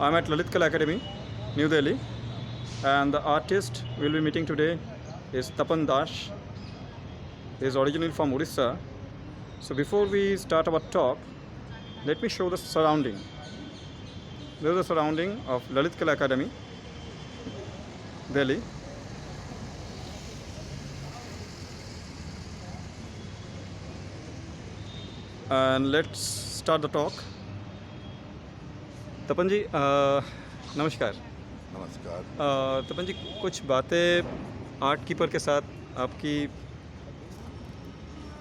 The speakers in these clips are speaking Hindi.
I'm at Lalit Kala Academy, New Delhi, and the artist we'll be meeting today is Tapan Das. He is originally from Orissa. So before we start our talk, let me show the surrounding. This is the surrounding of Lalit Kala Academy, Delhi. And let's start the talk. तपन जी नमस्कार। नमस्कार। तपन जी, कुछ बातें आर्ट कीपर के साथ आपकी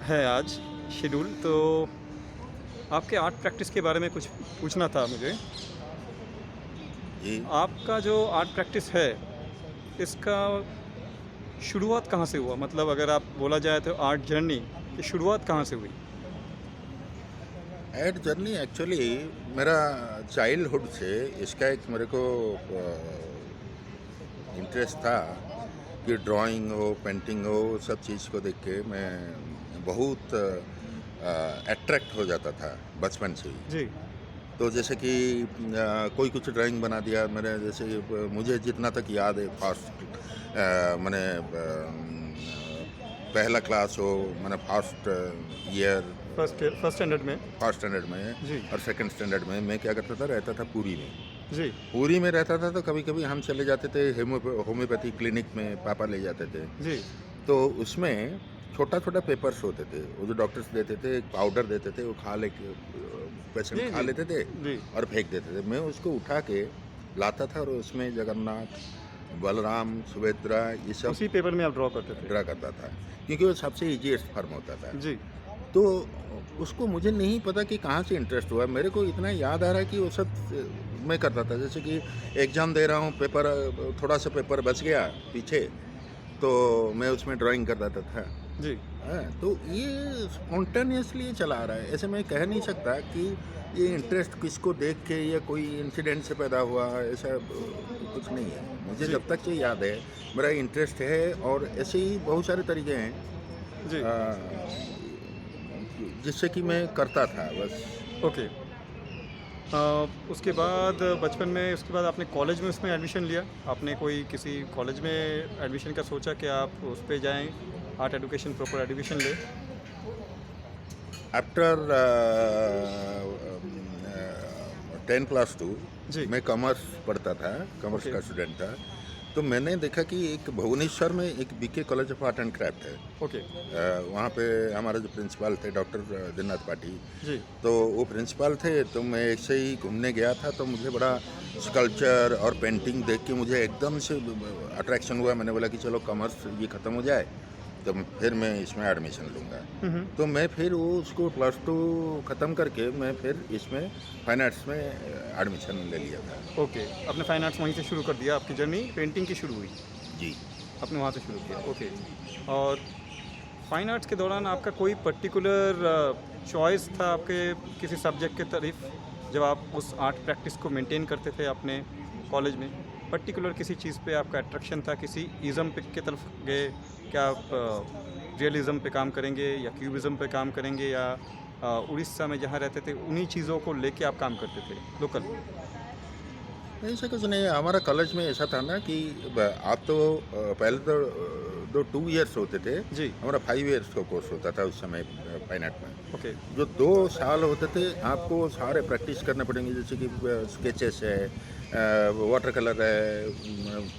है आज शेड्यूल, तो आपके आर्ट प्रैक्टिस के बारे में कुछ पूछना था मुझे। जी। आपका जो आर्ट प्रैक्टिस है, इसका शुरुआत कहाँ से हुआ? मतलब अगर आप बोला जाए तो आर्ट जर्नी की शुरुआत कहाँ से हुई? एड जर्नी एक्चुअली मेरा चाइल्डहुड से इसका एक मेरे को इंटरेस्ट था कि ड्राइंग हो, पेंटिंग हो, सब चीज़ को देख के मैं बहुत अट्रैक्ट हो जाता था बचपन से ही। जी। तो जैसे कि कोई कुछ ड्राइंग बना दिया मेरे, जैसे मुझे जितना तक याद है फर्स्ट मैंने पहला क्लास हो, मैंने फर्स्ट ईयर फर्स्ट स्टैंडर्ड में। फर्स्ट स्टैंडर्ड में जी। और सेकंड स्टैंडर्ड में मैं क्या करता था, रहता था पूरी में। जी। पूरी में रहता था तो कभी कभी हम चले जाते थे होम्योपैथी क्लिनिक में, पापा ले जाते थे। जी। तो उसमें छोटा छोटा पेपर्स होते थे, वो जो डॉक्टर्स देते थे, एक पाउडर देते थे, वो पेशेंट जी। खा जी। लेते थे जी। और फेंक देते थे। मैं उसको उठा के लाता था और उसमें जगन्नाथ, बलराम, सुभद्रा, ये सब उसी पेपर में आप ड्रॉ करते थे? ड्रा करता था, क्योंकि वो सबसे इजीएस्ट फॉर्म होता था। जी। तो उसको मुझे नहीं पता कि कहाँ से इंटरेस्ट हुआ, मेरे को इतना याद आ रहा है कि वो सब मैं करता था। जैसे कि एग्ज़ाम दे रहा हूँ, पेपर थोड़ा सा पेपर बच गया पीछे, तो मैं उसमें ड्राइंग कर देता था। जी। हाँ, तो ये स्पॉन्टेनियसली चला आ रहा है। ऐसे मैं कह नहीं सकता कि ये इंटरेस्ट किसको देख के या कोई इंसिडेंट से पैदा हुआ, ऐसा कुछ नहीं है। मुझे जी। जब तक ये याद है मेरा इंटरेस्ट है, और ऐसे ही बहुत सारे तरीके हैं जी। जिससे कि मैं करता था बस। ओके। उसके बाद बचपन में, उसके बाद आपने कॉलेज में उसमें एडमिशन लिया? आपने कोई किसी कॉलेज में एडमिशन का सोचा कि आप उस पे जाएं, आर्ट एजुकेशन, प्रॉपर एजुकेशन ले? आफ्टर 10+2 जी। मैं कॉमर्स पढ़ता था, कॉमर्स ओके। का स्टूडेंट था। तो मैंने देखा कि एक भुवनेश्वर में एक BK college of art and craft है। ओके। वहाँ पे हमारे जो प्रिंसिपल थे डॉक्टर दिननाथ पाठी, जी। तो वो प्रिंसिपल थे। तो मैं ऐसे ही घूमने गया था, तो मुझे बड़ा स्कल्पचर और पेंटिंग देख के मुझे एकदम से अट्रैक्शन हुआ। मैंने बोला कि चलो कॉमर्स ये ख़त्म हो जाए तो फिर मैं इसमें एडमिशन लूँगा। तो मैं फिर वो उसको +2 ख़त्म करके मैं फिर इसमें फाइन आर्ट्स में एडमिशन ले लिया था। ओके। आपने फाइन आर्ट्स वहीं से शुरू कर दिया, आपकी जर्नी पेंटिंग की शुरू हुई, जी। आपने वहाँ से शुरू किया। ओके। और फाइन आर्ट्स के दौरान आपका कोई पर्टिकुलर चॉइस था आपके किसी सब्जेक्ट की तरफ, जब आप उस आर्ट प्रैक्टिस को मेंटेन करते थे अपने कॉलेज में? पर्टिकुलर किसी चीज़ पे आपका अट्रैक्शन था, किसी इज़म पे की तरफ गए? क्या आप रियलिज़म पे काम करेंगे या क्यूबिज़म पे काम करेंगे, या उड़ीसा में जहाँ रहते थे उन्हीं चीज़ों को लेके आप काम करते थे लोकल? ऐसा कुछ नहीं है। हमारा कॉलेज में ऐसा था ना कि आप तो पहले तो 2 ईयर्स होते थे। जी। हमारा 5 ईयर्स का कोर्स होता था उस समय फाइन आर्ट में। ओके। जो 2 साल होते थे आपको सारे प्रैक्टिस करने पड़ेंगे, जैसे कि स्केचेस है, वाटर कलर है,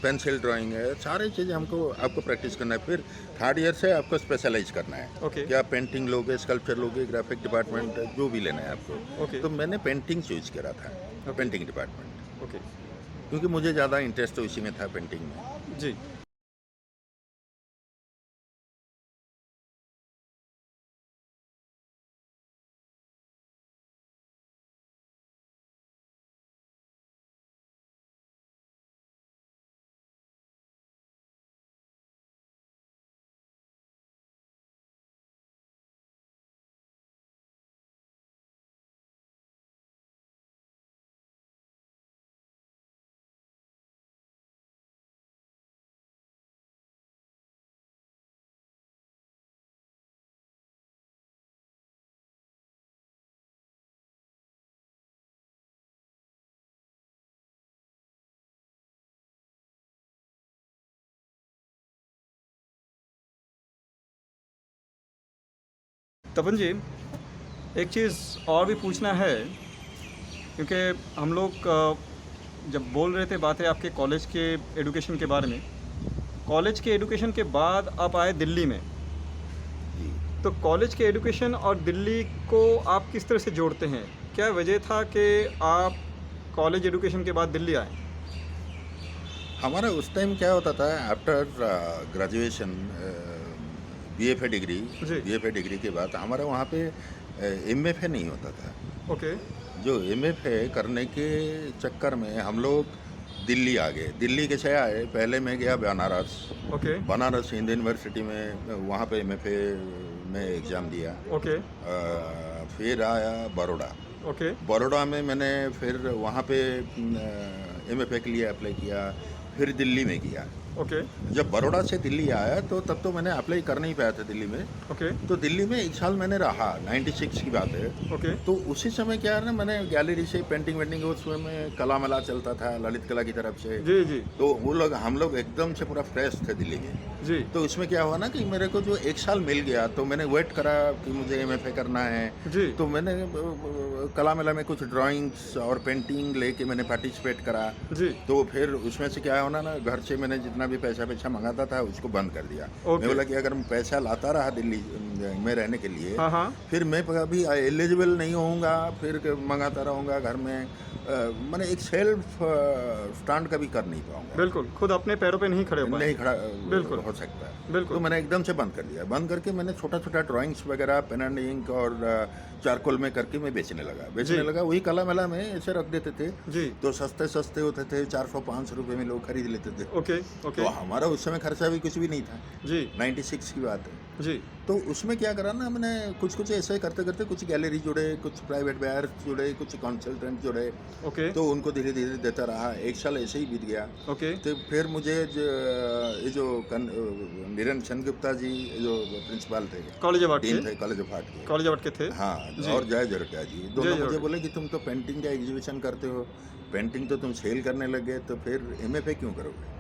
पेंसिल ड्राइंग है, सारी चीज़ें हमको आपको प्रैक्टिस करना है। फिर 3rd ईयर से आपको स्पेशलाइज करना है ओके। कि आप पेंटिंग लोगे, स्कल्पचर लोगे, ग्राफिक डिपार्टमेंट जो भी लेना है आपको। ओके। तो मैंने पेंटिंग चूज करा था, ओके। Painting department, okay. क्योंकि मुझे ज़्यादा इंटरेस्ट तो इसी में था, पेंटिंग में। जी। तपन जी, एक चीज़ और भी पूछना है, क्योंकि हम लोग जब बोल रहे थे बातें आपके कॉलेज के एजुकेशन के बारे में, कॉलेज के एजुकेशन के बाद आप आए दिल्ली में। जी। तो कॉलेज के एजुकेशन और दिल्ली को आप किस तरह से जोड़ते हैं? क्या वजह था कि आप कॉलेज एजुकेशन के बाद दिल्ली आए? हमारा उस टाइम क्या होता था, आफ्टर ग्रेजुएशन जी। बीएफए डिग्री के बाद हमारा वहाँ पे एमएफए नहीं होता था। ओके। जो एमएफए करने के चक्कर में हम लोग दिल्ली आ गए। दिल्ली कैसे आए, पहले मैं गया बनारस। ओके। बनारस हिंदू यूनिवर्सिटी में वहाँ पे एमएफए में एग्ज़ाम दिया। ओके। फिर आया बड़ौदा। ओके। बड़ौदा में मैंने फिर वहाँ पे एमएफए के लिए अप्लाई किया। फिर दिल्ली में किया। ओके। जब बड़ौदा से दिल्ली आया तो तब तो मैंने अप्लाई कर नहीं पाया था दिल्ली में। ओके। तो दिल्ली में 1 साल मैंने रहा, 96 की बात है। ओके। तो उसी समय क्या है ना, मैंने गैलरी से पेंटिंग वेंटिंग, उसमें में कला मला चलता था ललित कला की तरफ से। जी, जी। तो वो लोग हम लोग एकदम से पूरा फ्रेश थे दिल्ली में। जी। तो इसमें क्या हुआ ना कि मेरे को जो 1 साल मिल गया, तो मैंने वेट करा कि मुझे एमएफए करना है। जी। तो मैंने कला मेला में कुछ ड्राइंग्स और पेंटिंग लेके मैंने पार्टिसिपेट करा। जी। तो फिर उसमें से क्या होना ना, घर से मैंने जितना भी पैसा मंगाता था उसको बंद कर दिया। ओके। मैं बोला कि अगर मैं पैसा लाता रहा दिल्ली में रहने के लिए, हाँ, हाँ। फिर मैं कभी एलिजिबल नहीं होऊंगा, फिर मंगाता रहूँगा घर में। मैंने एक सेल्फ स्टैंड कभी कर नहीं पाऊंगा, बिल्कुल, खुद अपने पैरों पे नहीं खड़े हो पाए। नहीं खड़ा बिल्कुल। हो सकता। बिल्कुल। तो मैंने एकदम से बंद कर दिया। बंद करके मैंने छोटा छोटा ड्राइंग्स वगैरह पेन एंड इंक और चारकोल में करके मैं बेचने जी। लगा। वही कला मेला में ऐसे रख देते थे। जी। तो सस्ते सस्ते होते थे, 400-500 रुपये में लोग खरीद लेते थे। ओके। ओके। तो हमारा उस समय खर्चा भी कुछ भी नहीं था। जी। 96 की बात है। जी। तो उसमें क्या करा ना, मैंने कुछ कुछ ऐसे करते करते कुछ गैलरी जुड़े, कुछ प्राइवेट बायर्स जुड़े, कुछ कंसल्टेंट जुड़े। ओके। तो उनको धीरे धीरे देता रहा। 1 साल ऐसे ही बीत गया। ओके। तो फिर मुझे ये जो निरंजन सेनगुप्ता जी जो प्रिंसिपल थे, कॉलेज ऑफ आर्ट डीन के। थे कॉलेज ऑफ आर्ट के, कॉलेज ऑफ आर्ट के थे। हाँ, जी। और जय जरटिया जी, जय दोनों मुझे जरटिया। बोले कि तुम तो पेंटिंग का एग्जीबिशन करते हो, पेंटिंग तो तुम सेल करने लगे, तो फिर एमएफए क्यों करोगे?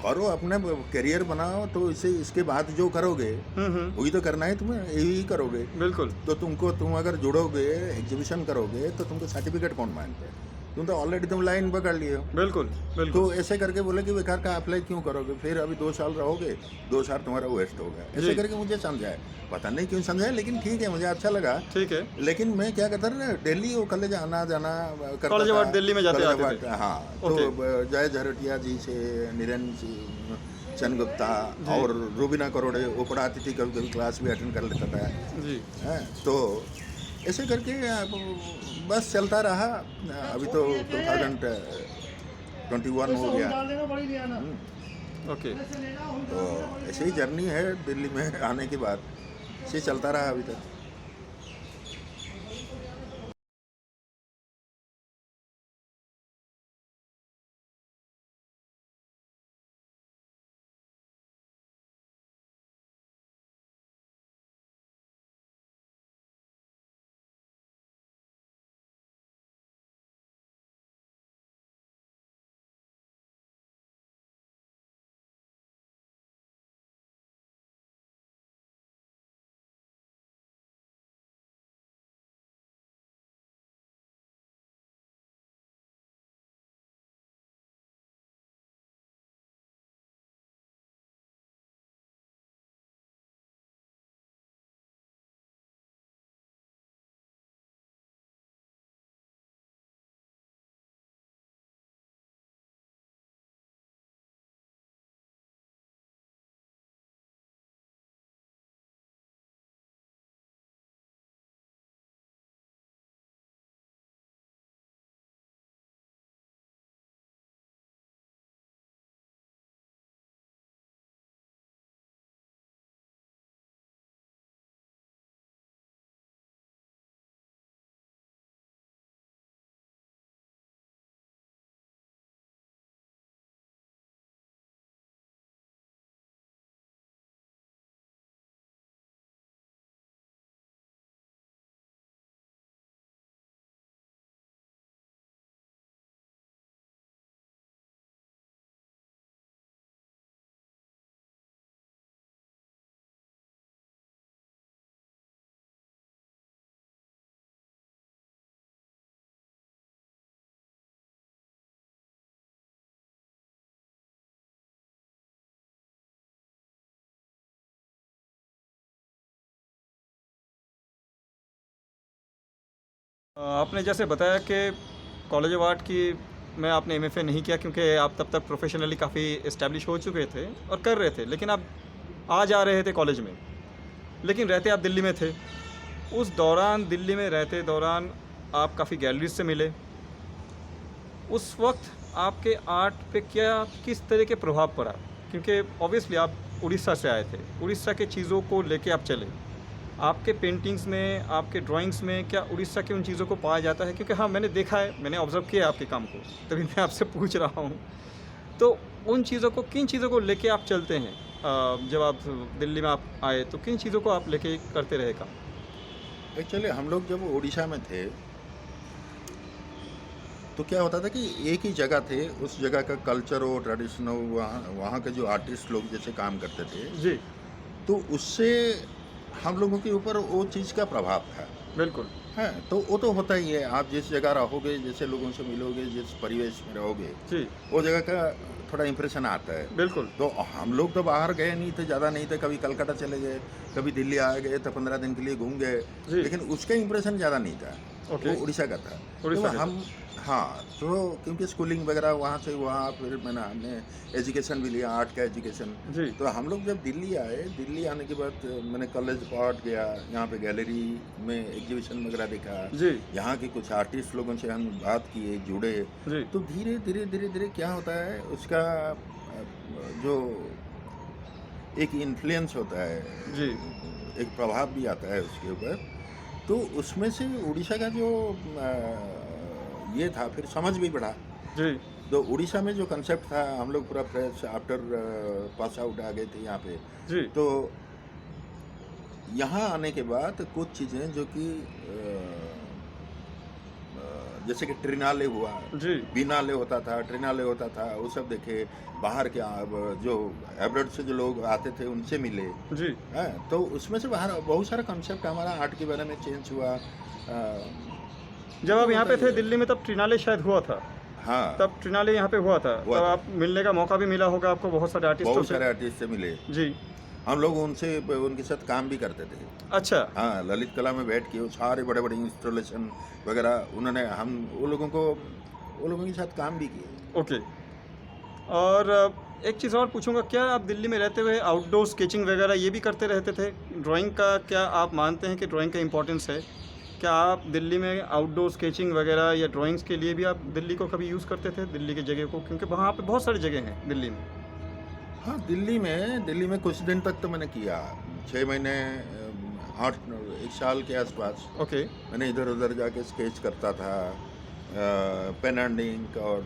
करो, अपना करियर बनाओ। तो इसे इसके बाद जो करोगे वही तो करना है तुम्हें, यही करोगे। बिल्कुल। तो तुम अगर जुड़ोगे, एग्जीबिशन करोगे, तो तुमको सर्टिफिकेट कौन मांगता है? तुम तो ऑलरेडी तुम लाइन पकड़ लिए हो। बिल्कुल। तो बिल्कुल। ऐसे करके बोले कि बेकार का अप्लाई क्यों करोगे, फिर अभी 2 साल रहोगे, 2 साल तुम्हारा वेस्ट होगा। ऐसे जी। करके मुझे समझाया, पता नहीं क्यों समझाया, लेकिन ठीक है, मुझे अच्छा लगा। ठीक है। लेकिन मैं क्या कहता था ना, दिल्ली वो कॉलेज आना जाना करता कॉलेज ऑफ था। आर्ट दिल्ली में जाते कॉलेज ऑफ आते थे। आर्ट, हाँ। तो ओके। जय झरटिया जी से निरंजन सेनगुप्ता जी। और रूबीना करोड़े वो पढ़ाती थी, कभी कभी क्लास भी अटेंड कर लेता था। जी। हैं, तो ऐसे करके बस चलता रहा। अभी तो 2021 हो गया। ओके। तो ऐसे ही जर्नी है दिल्ली में आने के बाद, ऐसे ही चलता रहा अभी तक। आपने जैसे बताया कि कॉलेज ऑफ आर्ट की में आपने एमएफए नहीं किया क्योंकि आप तब तक प्रोफेशनली काफ़ी इस्टेब्लिश हो चुके थे और कर रहे थे, लेकिन आप आ जा रहे थे कॉलेज में, लेकिन रहते आप दिल्ली में थे। उस दौरान दिल्ली में रहते दौरान आप काफ़ी गैलरीज से मिले। उस वक्त आपके आर्ट पे क्या किस तरह के प्रभाव पड़ा? क्योंकि ऑब्वियसली आप उड़ीसा से आए थे, उड़ीसा के चीज़ों को लेके आप चले। आपके पेंटिंग्स में, आपके ड्राइंग्स में क्या उड़ीसा की उन चीज़ों को पाया जाता है? क्योंकि हाँ, मैंने देखा है, मैंने ऑब्ज़र्व किया है आपके काम को, तभी मैं आपसे पूछ रहा हूँ। तो उन चीज़ों को, किन चीज़ों को लेके आप चलते हैं? जब आप दिल्ली में आप आए तो किन चीज़ों को आप लेके करते रहे काम? एक्चुअली हम लोग जब उड़ीसा में थे तो क्या होता था कि एक ही जगह थे, उस जगह का कल्चर हो, ट्रेडिशन हो, वहाँ वहाँ के जो आर्टिस्ट लोग जैसे काम करते थे, जी, तो उससे हम लोगों के ऊपर वो चीज़ का प्रभाव था। बिल्कुल। हाँ, तो वो तो होता ही है। आप जिस जगह रहोगे, जैसे लोगों से मिलोगे, जिस परिवेश में रहोगे, जी, वो जगह का थोड़ा इम्प्रेशन आता है। बिल्कुल। तो हम लोग तो बाहर गए नहीं थे, ज़्यादा नहीं थे, कभी कलकत्ता चले गए, कभी दिल्ली आ गए तो 15 दिन के लिए घूम गए, जी। लेकिन उसका इम्प्रेशन ज़्यादा नहीं था। ओके। वो उड़ीसा का था। उड़ीसा तो का हम, हाँ, तो क्योंकि स्कूलिंग वगैरह वहाँ से वहाँ, फिर हमने एजुकेशन भी लिया, आर्ट का एजुकेशन। जी, तो हम लोग जब दिल्ली आए, दिल्ली आने के बाद मैंने कॉलेज ऑफ आर्ट गया, यहाँ पे गैलरी में एग्जीबिशन वगैरह देखा, जी, यहाँ के कुछ आर्टिस्ट लोगों से हम बात किए, जुड़े। जी, तो धीरे धीरे धीरे धीरे क्या होता है, उसका जो एक इन्फ्लुएंस होता है, जी, एक प्रभाव भी आता है उसके ऊपर। तो उसमें से उड़ीसा का जो ये था, फिर समझ भी बढ़ा। जी, तो उड़ीसा में जो कंसेप्ट था, हम लोग पूरा फ्रेश आफ्टर पास आउट आ गए थे यहाँ पे। जी, तो यहाँ आने के बाद कुछ चीज़ें जो कि जैसे कि ट्रिनाले हुआ, जी, बिनाले होता था, ट्रिनाले होता था, वो सब देखे। बाहर के जो एब्रॉड से जो लोग आते थे उनसे मिले। जी। हाँ, तो उसमें से बाहर बहुत सारा कंसेप्ट हमारा आर्ट के बारे में चेंज हुआ। जब आप तो यहाँ पे थे बताइए। दिल्ली में तब ट्रिनाले शायद हुआ था। हाँ, तब ट्रिनाले यहाँ पे हुआ था। हुआ तब था। आप मिलने का मौका भी मिला होगा आपको बहुत सारे आर्टिस्टों बहुत से। सारे आर्टिस्ट से मिले। जी। हम लोग उनसे उनके साथ काम भी करते थे। अच्छा, हाँ, ललित कला में बैठ के वो सारे बड़े बड़े इंस्टॉलेशन वगैरह उन्होंने, हम वो लोगों के साथ काम भी किए। ओके। और एक चीज़ और पूछूँगा, क्या आप दिल्ली में रहते हुए आउटडोर स्केचिंग वगैरह ये भी करते रहते थे? ड्राइंग का क्या आप मानते हैं कि ड्राइंग का इम्पोर्टेंस है? क्या आप दिल्ली में आउटडोर स्केचिंग वगैरह या ड्राइंग्स के लिए भी आप दिल्ली को कभी यूज़ करते थे, दिल्ली की जगह को? क्योंकि वहाँ पे बहुत सारी जगह हैं दिल्ली में। हाँ, दिल्ली में कुछ दिन तक तो मैंने किया। 6 महीने, 1 साल के आसपास ओके, मैंने इधर उधर जाके स्केच करता था। पेन एंड इंक और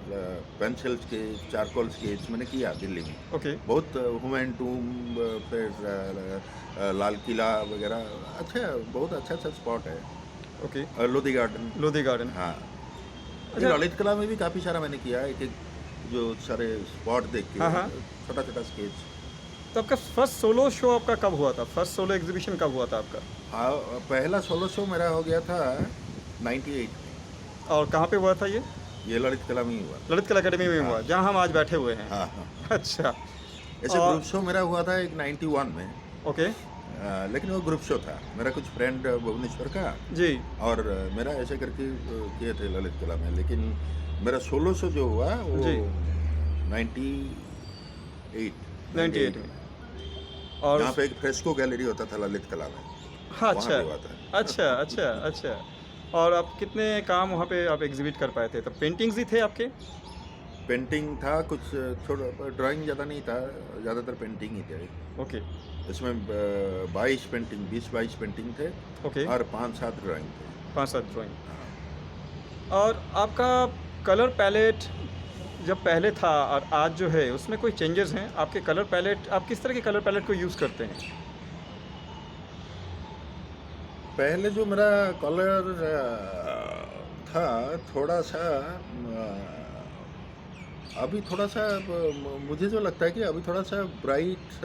पेंसिल स्केच, चारकोल स्केच मैंने किया दिल्ली में। ओके, बहुत हुमायूं टूम, फिर लाल किला वगैरह, अच्छा, बहुत अच्छा अच्छा स्पॉट है। Okay. Lodhi garden. Lodhi garden. हाँ, अच्छा। ललित कला में भी काफ़ी सारा मैंने किया, एक एक जो सारे स्पॉट देख के हाँ, हाँ। छोटा छोटा स्केच। तो आपका फर्स्ट सोलो शो आपका कब हुआ था? फर्स्ट सोलो एग्जीबिशन कब हुआ था आपका? हाँ, पहला सोलो शो मेरा हो गया था 98 में। और कहाँ पे हुआ था ये? ये ललित कला में ही हुआ। ललित कला अकेडमी में हुआ, जहाँ हम आज बैठे हुए हैं। हाँ हाँ। अच्छा। ऐसे और- ग्रुप शो मेरा हुआ था एक 91 में। ओके। लेकिन वो ग्रुप शो था, मेरा कुछ फ्रेंड भुवनेश्वर का जी, और मेरा ऐसे करके किए थे ललित कला में। लेकिन मेरा सोलो शो जो हुआ वो जी। 98 98 में। और यहाँ पे एक फ्रेस्को गैलरी होता था ललित कला में। हाँ, वहाँ अच्छा, पे हुआ था। अच्छा, अच्छा, अच्छा। और आप कितने काम वहाँ पे आप एग्ज़िबिट कर पाए थे? तब पेंटिंग्स ही थे आपके? पेंटिंग था कुछ, थोड़ा ड्राइंग ज़्यादा नहीं था, ज़्यादातर पेंटिंग ही थे। ओके, इसमें 20-22 पेंटिंग थे ओके। और 5-7 ड्राइंग थे। 5-7 ड्राइंग। हाँ। और आपका कलर पैलेट जब पहले था और आज जो है, उसमें कोई चेंजेस हैं? आपके कलर पैलेट, आप किस तरह के कलर पैलेट को यूज़ करते हैं? पहले जो मेरा कलर था थोड़ा सा, अभी थोड़ा सा मुझे जो लगता है कि अभी थोड़ा सा ब्राइट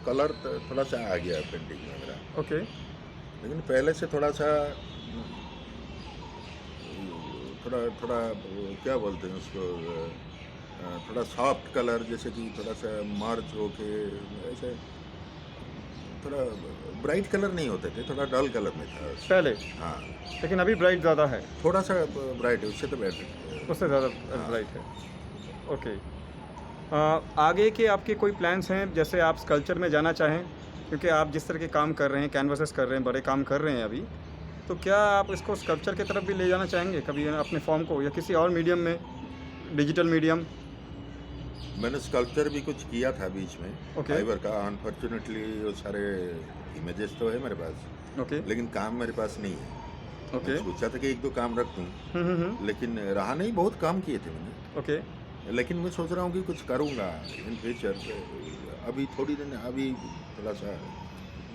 कलर थोड़ा सा आ गया है पेंटिंग में मेरा। ओके, लेकिन पहले से थोड़ा सा थोड़ा थोड़ा क्या बोलते हैं उसको, थोड़ा सॉफ्ट कलर, जैसे कि थोड़ा सा मर्ज होके ऐसे थोड़ा ब्राइट कलर नहीं होते थे, थोड़ा डल कलर में था। पहले, हाँ, लेकिन अभी ब्राइट ज़्यादा है, थोड़ा सा ब्राइट है, उससे तो बेटर। उससे ज़्यादा हाँ। ब्राइट है। ओके। आगे के आपके कोई प्लान्स हैं, जैसे आप स्कल्पचर में जाना चाहें? क्योंकि आप जिस तरह के काम कर रहे हैं, कैनवासेस कर रहे हैं, बड़े काम कर रहे हैं अभी, तो क्या आप इसको स्कल्पचर की तरफ भी ले जाना चाहेंगे कभी अपने फॉर्म को, या किसी और मीडियम में, डिजिटल मीडियम? मैंने स्कल्पचर भी कुछ किया था बीच में, ओके। फाइबर का। अनफॉर्चुनेटली वो सारे इमेजेस तो है मेरे पास, ओके, लेकिन काम मेरे पास नहीं है। ओके। मैं सोचा था कि एक दो काम रख दूँ, लेकिन रहा नहीं, बहुत काम किए थे मैंने। ओके, लेकिन मैं सोच रहा हूँ कि कुछ करूँगा इन फ्यूचर। अभी थोड़ी दिन, अभी थोड़ा सा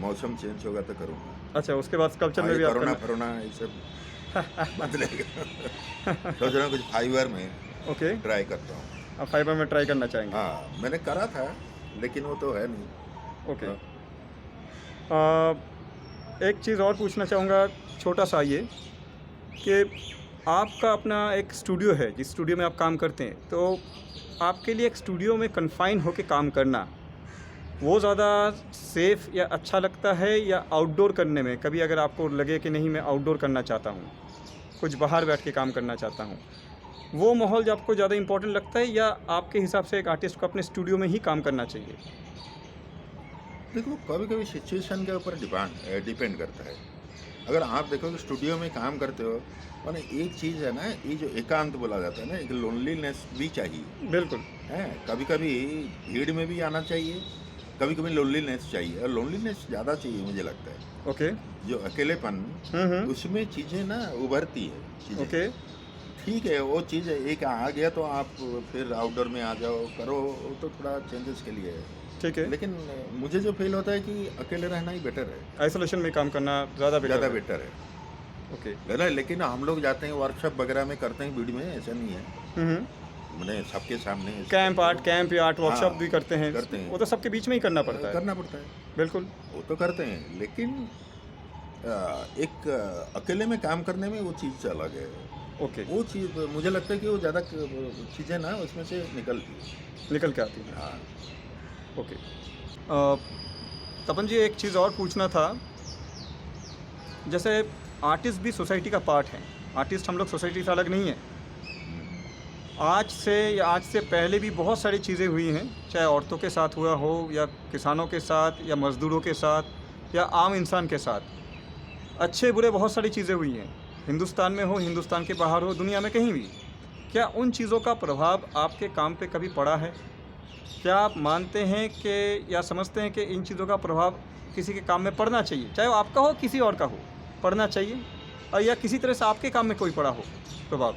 मौसम चेंज होगा तो करूँगा। अच्छा, उसके बाद स्कल्पचर में हाँ, भी ये आप कोरोना करना। फरोना ये सब बदलेगा। सोच रहा हूँ कुछ फाइबर में ओके, ट्राई करता हूँ। आप फाइबर में ट्राई करना चाहेंगे? हाँ, मैंने करा था, लेकिन वो तो है नहीं। ओके। हाँ। एक चीज़ और पूछना चाहूँगा, छोटा सा ये, कि आपका अपना एक स्टूडियो है, जिस स्टूडियो में आप काम करते हैं, तो आपके लिए एक स्टूडियो में कन्फाइन होकर काम करना, वो ज़्यादा सेफ़ या अच्छा लगता है, या आउटडोर करने में कभी अगर आपको लगे कि नहीं मैं आउटडोर करना चाहता हूँ, कुछ बाहर बैठ के काम करना चाहता हूँ, वो माहौल जो आपको ज़्यादा इम्पोर्टेंट लगता है, या आपके हिसाब से एक आर्टिस्ट को अपने स्टूडियो में ही काम करना चाहिए? देखो, कभी कभी सिचुएशन के ऊपर डिपेंड करता है। अगर आप देखो कि स्टूडियो में काम करते हो, माने एक चीज़ है ना, ये जो एकांत बोला जाता है ना, एक लोनलीनेस भी चाहिए बिल्कुल। है। कभी कभी भीड़ में भी आना चाहिए, कभी कभी लोनलीनेस चाहिए, और लोनलीनेस ज़्यादा चाहिए मुझे लगता है। ओके। जो अकेलेपन, हम्म। उसमें चीज़ें ना उभरती है चीज़ें। ओके। ठीक है, वो चीज़ एक आ गया तो आप फिर आउटडोर में आ जाओ, करो, वो तो थोड़ा चेंजेस के लिए है। ठीक है। लेकिन मुझे जो फील होता है कि अकेले रहना ही बेटर है, आइसोलेशन में काम करना ज़्यादा ज़्यादा बेटर है। बेटर है। ओके। है ना? लेकिन हम लोग जाते हैं वर्कशॉप वगैरह में, करते हैं भीड़ में, ऐसा नहीं है। हम्म। मैंने सबके सामने कैंप या आर्ट वर्कशॉप हाँ, भी करते हैं, करते हैं। वो तो सबके बीच में ही करना पड़ता है। करना पड़ता है, बिल्कुल। वो तो करते हैं, लेकिन एक अकेले में काम करने में वो चीज़ अलग है। ओके। वो चीज़ मुझे लगता है कि वो ज़्यादा चीज़ें ना उसमें से निकलती निकल के आती है। है। हाँ। ओके। तपन जी, एक चीज़ और पूछना था, जैसे आर्टिस्ट भी सोसाइटी का पार्ट है, आर्टिस्ट हम लोग सोसाइटी से अलग नहीं है। आज से या आज से पहले भी बहुत सारी चीज़ें हुई हैं, चाहे औरतों के साथ हुआ हो, या किसानों के साथ, या मज़दूरों के साथ, या आम इंसान के साथ। अच्छे बुरे बहुत सारी चीज़ें हुई हैं, हिंदुस्तान में हो, हिंदुस्तान के बाहर हो, दुनिया में कहीं भी। क्या उन चीज़ों का प्रभाव आपके काम पे कभी पड़ा है? क्या आप मानते हैं कि, या समझते हैं कि इन चीज़ों का प्रभाव किसी के काम में पड़ना चाहिए, चाहे वो आपका हो किसी और का हो, पड़ना चाहिए, और या किसी तरह से आपके काम में कोई पड़ा हो प्रभाव?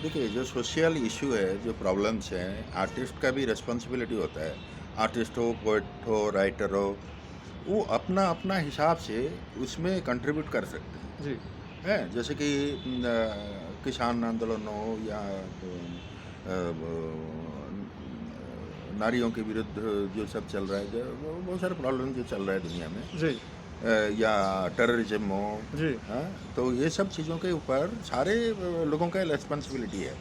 देखिए, जो सोशल इशू है, जो प्रॉब्लम्स हैं, आर्टिस्ट का भी रिस्पॉन्सिबिलिटी होता है। आर्टिस्ट हो, पोएट हो, राइटर हो, वो अपना अपना हिसाब से उसमें कंट्रीब्यूट कर सकते हैं। जी। है, जैसे कि किसान आंदोलन हो, या नारियों के विरुद्ध जो सब चल रहा है, जो बहुत सारे प्रॉब्लम जो चल रहा है दुनिया में, जी। या टेररिज्म हो, जी। हाँ, तो ये सब चीज़ों के ऊपर सारे लोगों का रिस्पॉन्सिबिलिटी है,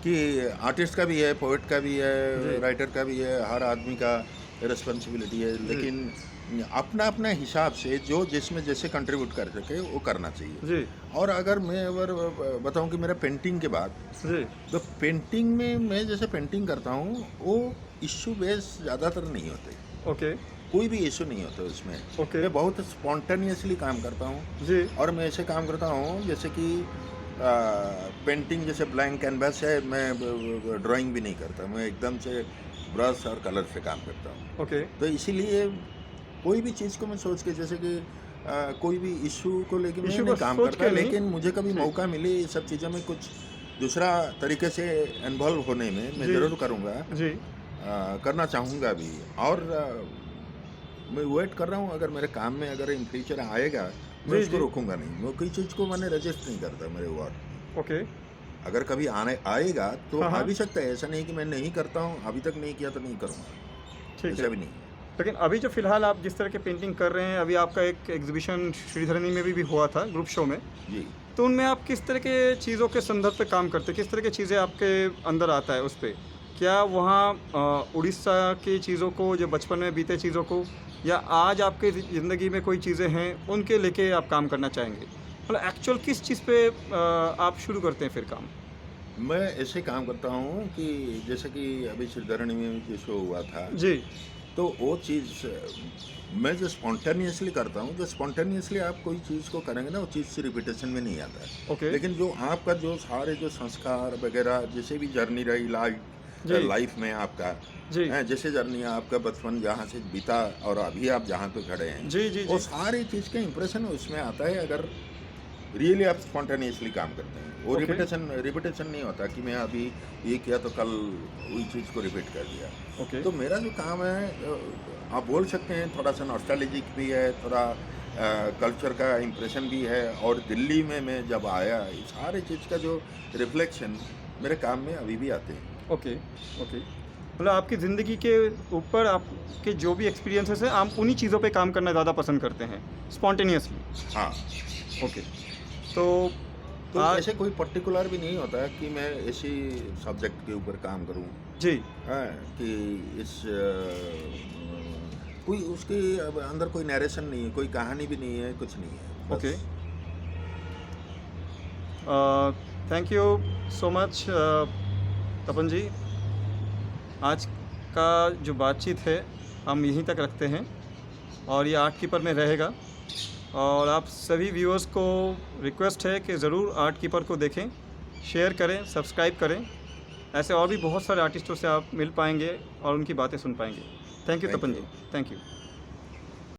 कि आर्टिस्ट का भी है, पोएट का भी जी। है, राइटर का भी है, हर आदमी का रिस्पॉन्सिबिलिटी है। लेकिन अपना अपना हिसाब से जो जिसमें जैसे कंट्रीब्यूट कर सके वो करना चाहिए। जी। और अगर मैं बताऊं कि मेरा पेंटिंग के बाद, जी। तो पेंटिंग में मैं जैसे पेंटिंग करता हूँ, वो इश्यू बेस ज़्यादातर नहीं होते, ओके। कोई भी इशू नहीं होता उसमें। ओके। मैं बहुत स्पॉन्टेनियसली काम करता हूँ, जी। और मैं ऐसे काम करता हूँ जैसे कि पेंटिंग जैसे ब्लैंक कैनवास है, मैं ड्राइंग भी नहीं करता, मैं एकदम से ब्रश और कलर से काम करता हूँ। ओके। तो इसीलिए कोई भी चीज़ को मैं सोच के, जैसे कि कोई भी इशू को लेके मैं इशू नहीं को काम सोच करता, के नहीं। लेकिन मुझे कभी जी। मौका मिले ये सब चीज़ों में कुछ दूसरा तरीके से इन्वॉल्व होने में, मैं जी। ज़रूर करूँगा, जी। करना चाहूँगा भी। और मैं वेट कर रहा हूँ, अगर मेरे काम में अगर इन फ्यूचर आएगा, मैं जी, उसको जी। रोकूंगा नहीं। मैं कोई चीज़ को मैंने रजिस्ट नहीं करता मेरे वर्क। ओके। अगर कभी आएगा तो हाँ, आ हाँ। भी सकता है, ऐसा नहीं कि मैं नहीं करता हूँ, अभी तक नहीं किया तो नहीं करूँगा, ठीक ऐसा है। भी नहीं है। लेकिन अभी जो फ़िलहाल आप जिस तरह के पेंटिंग कर रहे हैं, अभी आपका एक एग्जीबिशन श्रीधरनी में भी हुआ था, ग्रुप शो में, जी। तो उनमें आप किस तरह के चीज़ों के संदर्भ पे काम करते हैं? किस तरह की चीज़ें आपके अंदर आता है उस पे? क्या वहाँ उड़ीसा की चीज़ों को, जो बचपन में बीते चीज़ों को, या आज आपके ज़िंदगी में कोई चीज़ें हैं उनके लेके आप काम करना चाहेंगे? मतलब एक्चुअल किस चीज़ पे आप शुरू करते हैं फिर काम? मैं ऐसे काम करता हूँ कि जैसे कि अभी सिद्धरणी में जो शो हुआ था, जी। तो वो चीज़ मैं जो स्पॉन्टेनियसली करता हूँ, जो स्पॉन्टेनियसली आप कोई चीज़ को करेंगे ना, वो चीज़ से रिपीटेशन में नहीं आता है। ओके। लेकिन जो आपका जो सारे जो संस्कार वगैरह, जैसे भी जर्नी रही जी। लाइफ में आपका, जी। हैं, जैसे जर्नी आपका बचपन जहाँ से बीता और अभी आप जहाँ पे खड़े हैं, जी, जी, वो जी। सारी चीज़ का इंप्रेशन उसमें आता है अगर रियली आप स्पॉन्टेनियसली काम करते हैं। वो ओके। रिपीटेशन नहीं होता कि मैं अभी ये किया तो कल वही चीज़ को रिपीट कर दिया। ओके। तो मेरा जो काम है, आप बोल सकते हैं थोड़ा सा नॉस्टैल्जिक भी है, थोड़ा कल्चर का इम्प्रेशन भी है, और दिल्ली में मैं जब आया, ये सारे चीज़ का जो रिफ्लेक्शन मेरे काम में अभी भी आते हैं। ओके। ओके। मतलब आपकी ज़िंदगी के ऊपर आपके जो भी एक्सपीरियंसेस हैं, आप उन्हीं चीज़ों पे काम करना ज़्यादा पसंद करते हैं, स्पॉन्टेनियसली। हाँ, ओके। तो तो आज ऐसे कोई पर्टिकुलर भी नहीं होता कि मैं इसी सब्जेक्ट के ऊपर काम करूँ। जी। हाँ, कि इस कोई उसके अब अंदर कोई नैरेशन नहीं है, कोई कहानी भी नहीं है, कुछ नहीं है, बस। Okay. Thank you so much Tapan ji. आज का जो बातचीत है हम यहीं तक रखते हैं, और ये आर्ट कीपर में रहेगा। और आप सभी व्यूअर्स को रिक्वेस्ट है कि ज़रूर आर्ट कीपर को देखें, शेयर करें, सब्सक्राइब करें। ऐसे और भी बहुत सारे आर्टिस्टों से आप मिल पाएंगे और उनकी बातें सुन पाएंगे। Thank you Thank Tapan you. जी। Thank you.